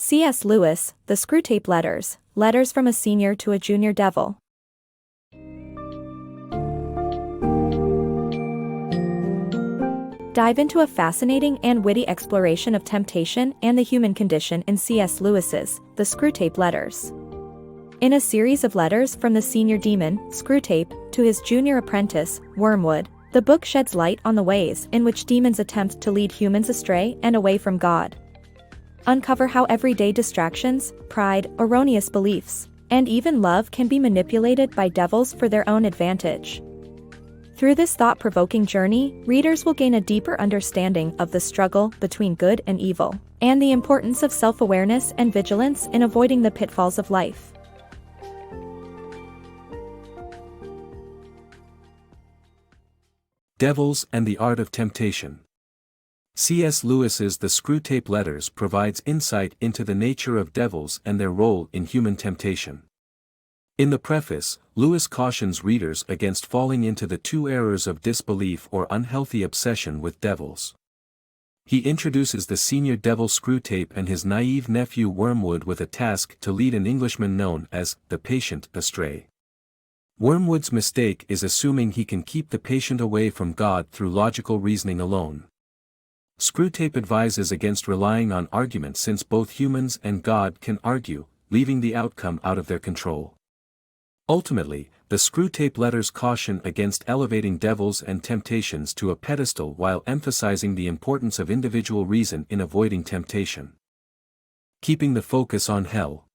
C.S. Lewis, The Screwtape Letters, Letters from a Senior to a Junior Devil. Dive into a fascinating and witty exploration of temptation and the human condition in C.S. Lewis's The Screwtape Letters. In a series of letters from the senior demon, Screwtape, to his junior apprentice, Wormwood, the book sheds light on the ways in which demons attempt to lead humans astray and away from God. Uncover how everyday distractions, pride, erroneous beliefs, and even love can be manipulated by devils for their own advantage. Through this thought-provoking journey, readers will gain a deeper understanding of the struggle between good and evil, and the importance of self-awareness and vigilance in avoiding the pitfalls of life. Devils and the Art of Temptation. C.S. Lewis's The Screwtape Letters provides insight into the nature of devils and their role in human temptation. In the preface, Lewis cautions readers against falling into the two errors of disbelief or unhealthy obsession with devils. He introduces the senior devil Screwtape and his naive nephew Wormwood with a task to lead an Englishman known as the patient astray. Wormwood's mistake is assuming he can keep the patient away from God through logical reasoning alone. Screwtape advises against relying on argument since both humans and God can argue, leaving the outcome out of their control. Ultimately, the Screwtape Letters caution against elevating devils and temptations to a pedestal while emphasizing the importance of individual reason in avoiding temptation. Keeping the focus on hell.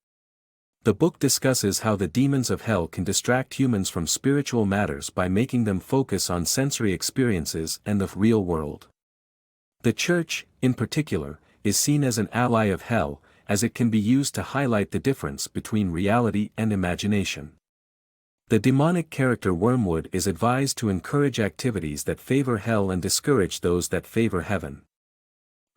The book discusses how the demons of hell can distract humans from spiritual matters by making them focus on sensory experiences and the real world. The Church, in particular, is seen as an ally of hell, as it can be used to highlight the difference between reality and imagination. The demonic character Wormwood is advised to encourage activities that favor hell and discourage those that favor heaven.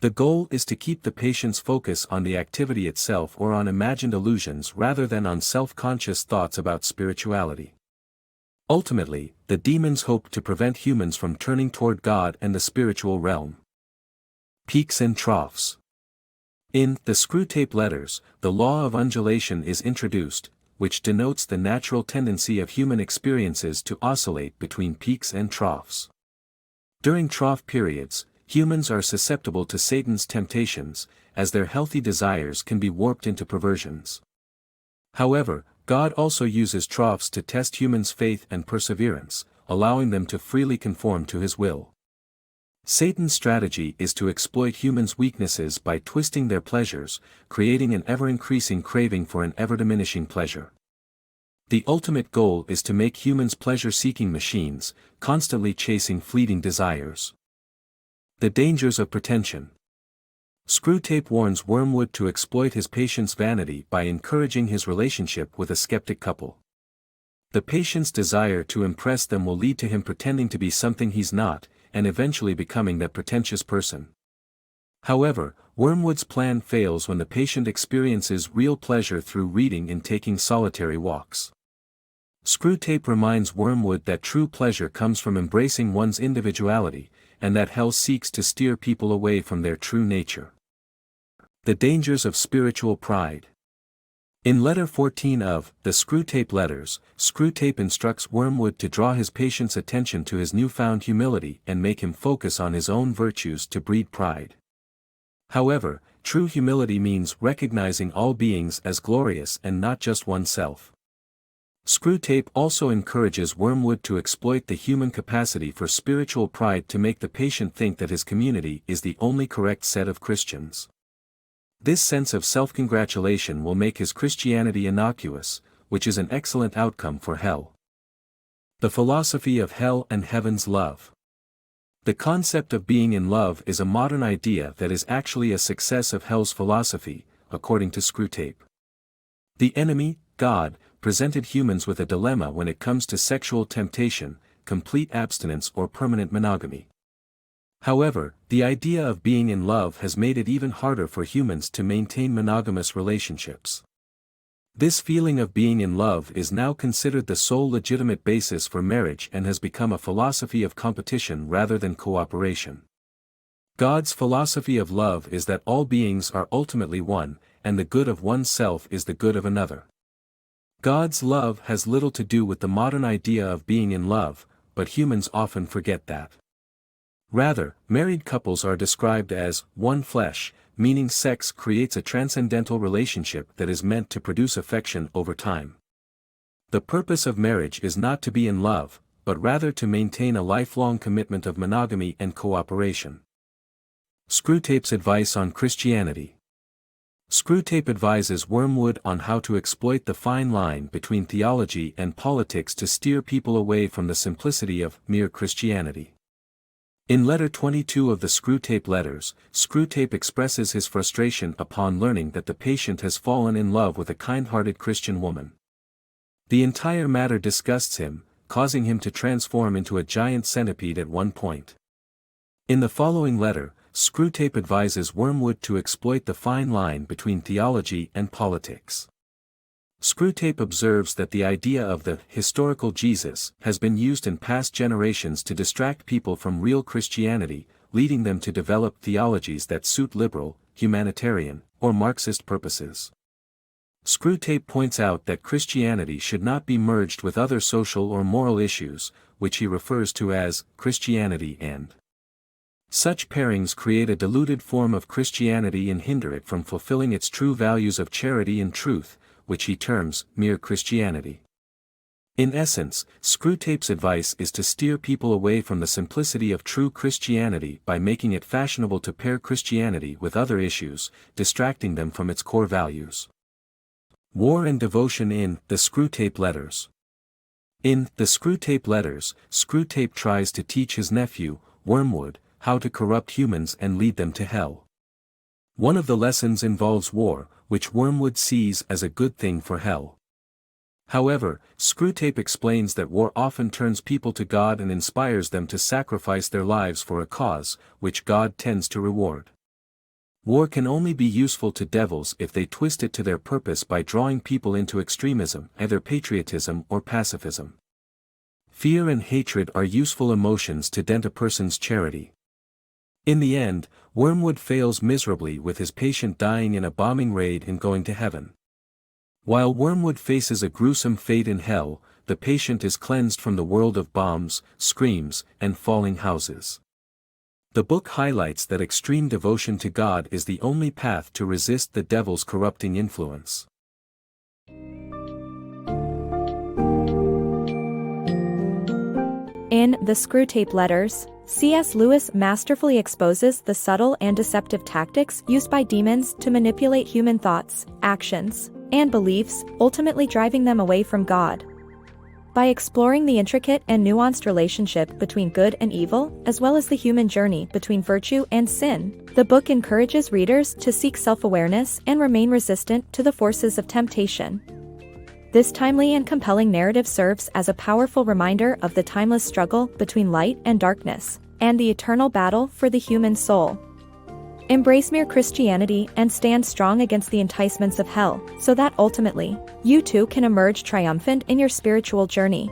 The goal is to keep the patient's focus on the activity itself or on imagined illusions rather than on self-conscious thoughts about spirituality. Ultimately, the demons hope to prevent humans from turning toward God and the spiritual realm. Peaks and troughs. In The Screwtape Letters, the law of undulation is introduced, which denotes the natural tendency of human experiences to oscillate between peaks and troughs. During trough periods, humans are susceptible to Satan's temptations, as their healthy desires can be warped into perversions. However, God also uses troughs to test humans' faith and perseverance, allowing them to freely conform to his will. Satan's strategy is to exploit humans' weaknesses by twisting their pleasures, creating an ever-increasing craving for an ever-diminishing pleasure. The ultimate goal is to make humans pleasure-seeking machines, constantly chasing fleeting desires. The Dangers of Pretension. Screwtape warns Wormwood to exploit his patient's vanity by encouraging his relationship with a skeptic couple. The patient's desire to impress them will lead to him pretending to be something he's not, and eventually becoming that pretentious person. However, Wormwood's plan fails when the patient experiences real pleasure through reading and taking solitary walks. Screwtape reminds Wormwood that true pleasure comes from embracing one's individuality, and that hell seeks to steer people away from their true nature. The Dangers of Spiritual Pride. In Letter 14 of The Screwtape Letters, Screwtape instructs Wormwood to draw his patient's attention to his newfound humility and make him focus on his own virtues to breed pride. However, true humility means recognizing all beings as glorious and not just oneself. Screwtape also encourages Wormwood to exploit the human capacity for spiritual pride to make the patient think that his community is the only correct set of Christians. This sense of self-congratulation will make his Christianity innocuous, which is an excellent outcome for hell. The Philosophy of Hell and Heaven's Love. The concept of being in love is a modern idea that is actually a success of hell's philosophy, according to Screwtape. The enemy, God, presented humans with a dilemma when it comes to sexual temptation, complete abstinence or permanent monogamy. However, the idea of being in love has made it even harder for humans to maintain monogamous relationships. This feeling of being in love is now considered the sole legitimate basis for marriage and has become a philosophy of competition rather than cooperation. God's philosophy of love is that all beings are ultimately one, and the good of oneself is the good of another. God's love has little to do with the modern idea of being in love, but humans often forget that. Rather, married couples are described as one flesh, meaning sex creates a transcendental relationship that is meant to produce affection over time. The purpose of marriage is not to be in love, but rather to maintain a lifelong commitment of monogamy and cooperation. Screwtape's advice on Christianity. Screwtape advises Wormwood on how to exploit the fine line between theology and politics to steer people away from the simplicity of mere Christianity. In letter 22 of the Screwtape letters, Screwtape expresses his frustration upon learning that the patient has fallen in love with a kind-hearted Christian woman. The entire matter disgusts him, causing him to transform into a giant centipede at one point. In the following letter, Screwtape advises Wormwood to exploit the fine line between theology and politics. Screwtape observes that the idea of the historical Jesus has been used in past generations to distract people from real Christianity, leading them to develop theologies that suit liberal, humanitarian, or Marxist purposes. Screwtape points out that Christianity should not be merged with other social or moral issues, which he refers to as Christianity and. Such pairings create a diluted form of Christianity and hinder it from fulfilling its true values of charity and truth, which he terms mere Christianity. In essence, Screwtape's advice is to steer people away from the simplicity of true Christianity by making it fashionable to pair Christianity with other issues, distracting them from its core values. War and devotion in the Screwtape letters. In the Screwtape letters, Screwtape tries to teach his nephew, Wormwood, how to corrupt humans and lead them to hell. One of the lessons involves war, which Wormwood sees as a good thing for hell. However, Screwtape explains that war often turns people to God and inspires them to sacrifice their lives for a cause, which God tends to reward. War can only be useful to devils if they twist it to their purpose by drawing people into extremism, either patriotism or pacifism. Fear and hatred are useful emotions to dent a person's charity. In the end, Wormwood fails miserably with his patient dying in a bombing raid and going to heaven. While Wormwood faces a gruesome fate in hell, the patient is cleansed from the world of bombs, screams, and falling houses. The book highlights that extreme devotion to God is the only path to resist the devil's corrupting influence. In the Screwtape letters, C.S. Lewis masterfully exposes the subtle and deceptive tactics used by demons to manipulate human thoughts, actions, and beliefs, ultimately driving them away from God. By exploring the intricate and nuanced relationship between good and evil, as well as the human journey between virtue and sin, the book encourages readers to seek self-awareness and remain resistant to the forces of temptation. This timely and compelling narrative serves as a powerful reminder of the timeless struggle between light and darkness, and the eternal battle for the human soul. Embrace mere Christianity and stand strong against the enticements of hell, so that ultimately, you too can emerge triumphant in your spiritual journey.